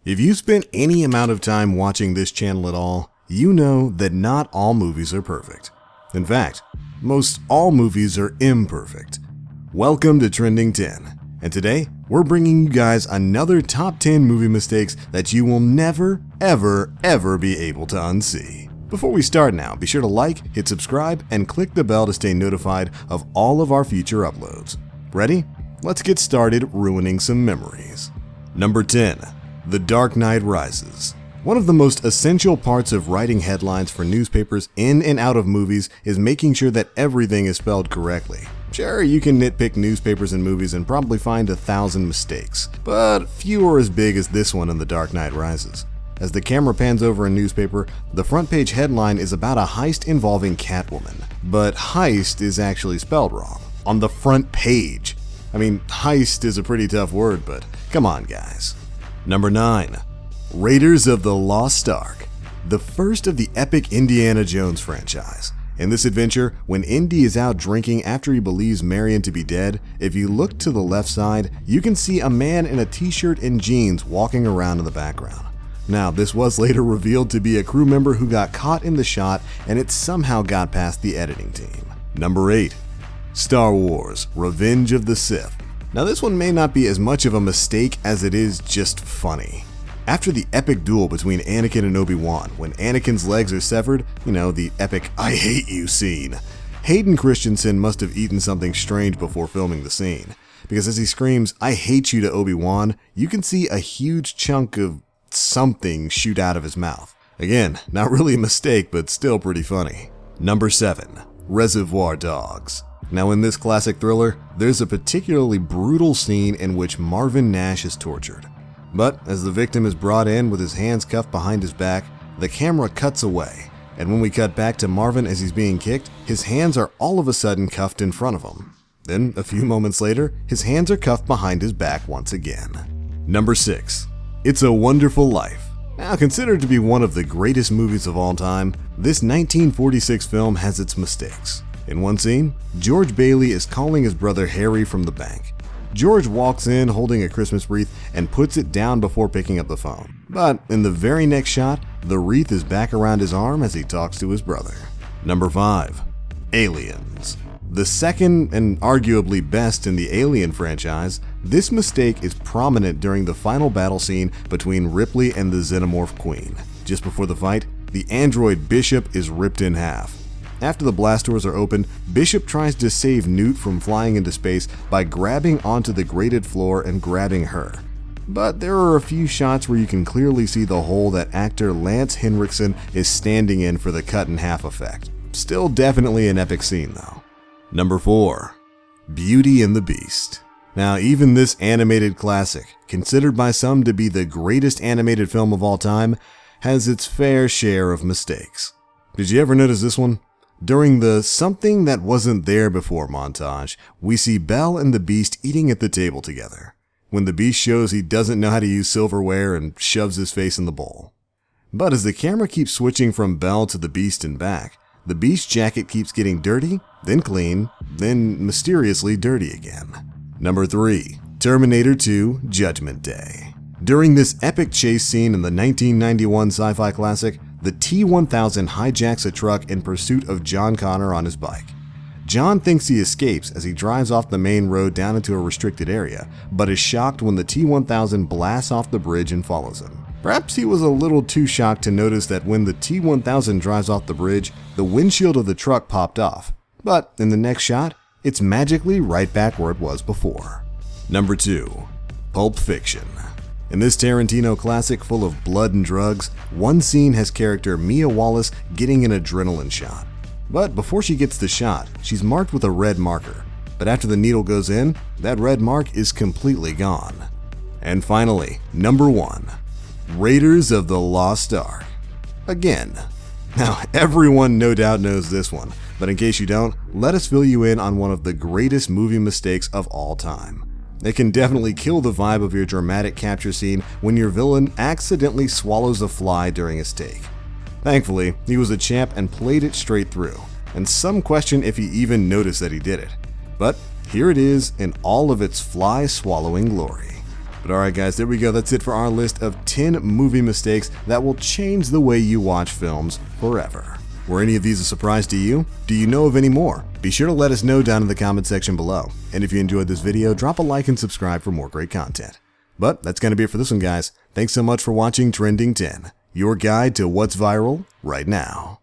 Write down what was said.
If you spent any amount of time watching this channel at all, you know that not all movies are perfect. In fact, most all movies are imperfect. Welcome to Trending 10, and today we're bringing you guys another top 10 movie mistakes that you will never, ever be able to unsee. Before we start now, be sure to like, hit subscribe, and click the bell to stay notified of all of our future uploads. Ready? Let's get started ruining some memories. Number 10. The Dark Knight Rises. One of the most essential parts of writing headlines for newspapers in and out of movies is making sure that everything is spelled correctly. Sure, you can nitpick newspapers and movies and probably find 1,000 mistakes, but few are as big as this one in The Dark Knight Rises. As the camera pans over a newspaper, the front page headline is about a heist involving Catwoman, but heist is actually spelled wrong on the front page. I mean, heist is a pretty tough word, but come on, guys. Number 9. Raiders of the Lost Ark. The first of the epic Indiana Jones franchise. In this adventure, when Indy is out drinking after he believes Marion to be dead, if you look to the left side, you can see a man in a t-shirt and jeans walking around in the background. Now, this was later revealed to be a crew member who got caught in the shot, and it somehow got past the editing team. Number 8. Star Wars: Revenge of the Sith. Now, this one may not be as much of a mistake as it is just funny. After the epic duel between Anakin and Obi-Wan, when Anakin's legs are severed, the epic "I hate you" scene, Hayden Christensen must have eaten something strange before filming the scene, because as he screams "I hate you" to Obi-Wan, you can see a huge chunk of something shoot out of his mouth. Again, not really a mistake, but still pretty funny. Number 7. Reservoir Dogs. Now, in this classic thriller, there's a particularly brutal scene in which Marvin Nash is tortured. But as the victim is brought in with his hands cuffed behind his back, the camera cuts away, and when we cut back to Marvin as he's being kicked, his hands are all of a sudden cuffed in front of him. Then, a few moments later, his hands are cuffed behind his back once again. Number 6. It's a Wonderful Life. Now, considered to be one of the greatest movies of all time, this 1946 film has its mistakes. In one scene, George Bailey is calling his brother Harry from the bank. George walks in holding a Christmas wreath and puts it down before picking up the phone. But in the very next shot, the wreath is back around his arm as he talks to his brother. Number 5. Aliens. The second and arguably best in the Alien franchise, this mistake is prominent during the final battle scene between Ripley and the Xenomorph Queen. Just before the fight, the android Bishop is ripped in half. After the blast doors are opened, Bishop tries to save Newt from flying into space by grabbing onto the grated floor and grabbing her. But there are a few shots where you can clearly see the hole that actor Lance Henriksen is standing in for the cut in half effect. Still definitely an epic scene though. Number 4. Beauty and the Beast. Now, even this animated classic, considered by some to be the greatest animated film of all time, has its fair share of mistakes. Did you ever notice this one? During the "something that wasn't there before" montage, we see Belle and the Beast eating at the table together, when the Beast shows he doesn't know how to use silverware and shoves his face in the bowl. But as the camera keeps switching from Belle to the Beast and back, the Beast's jacket keeps getting dirty, then clean, then mysteriously dirty again. Number 3. Terminator 2: Judgment Day. During this epic chase scene in the 1991 sci-fi classic, the T-1000 hijacks a truck in pursuit of John Connor on his bike. John thinks he escapes as he drives off the main road down into a restricted area, but is shocked when the T-1000 blasts off the bridge and follows him. Perhaps he was a little too shocked to notice that when the T-1000 drives off the bridge, the windshield of the truck popped off. But in the next shot, it's magically right back where it was before. Number 2. Pulp Fiction. In this Tarantino classic full of blood and drugs, one scene has character Mia Wallace getting an adrenaline shot. But before she gets the shot, she's marked with a red marker. But after the needle goes in, that red mark is completely gone. And finally, number 1. Raiders of the Lost Ark. Again. Now, everyone no doubt knows this one, but in case you don't, let us fill you in on one of the greatest movie mistakes of all time. It can definitely kill the vibe of your dramatic capture scene when your villain accidentally swallows a fly during his take. Thankfully, he was a champ and played it straight through, and some question if he even noticed that he did it. But here it is in all of its fly-swallowing glory. But alright guys, there we go. That's it for our list of 10 movie mistakes that will change the way you watch films forever. Were any of these a surprise to you? Do you know of any more? Be sure to let us know down in the comment section below. And if you enjoyed this video, drop a like and subscribe for more great content. But that's going to be it for this one, guys. Thanks so much for watching Trending 10, your guide to what's viral right now.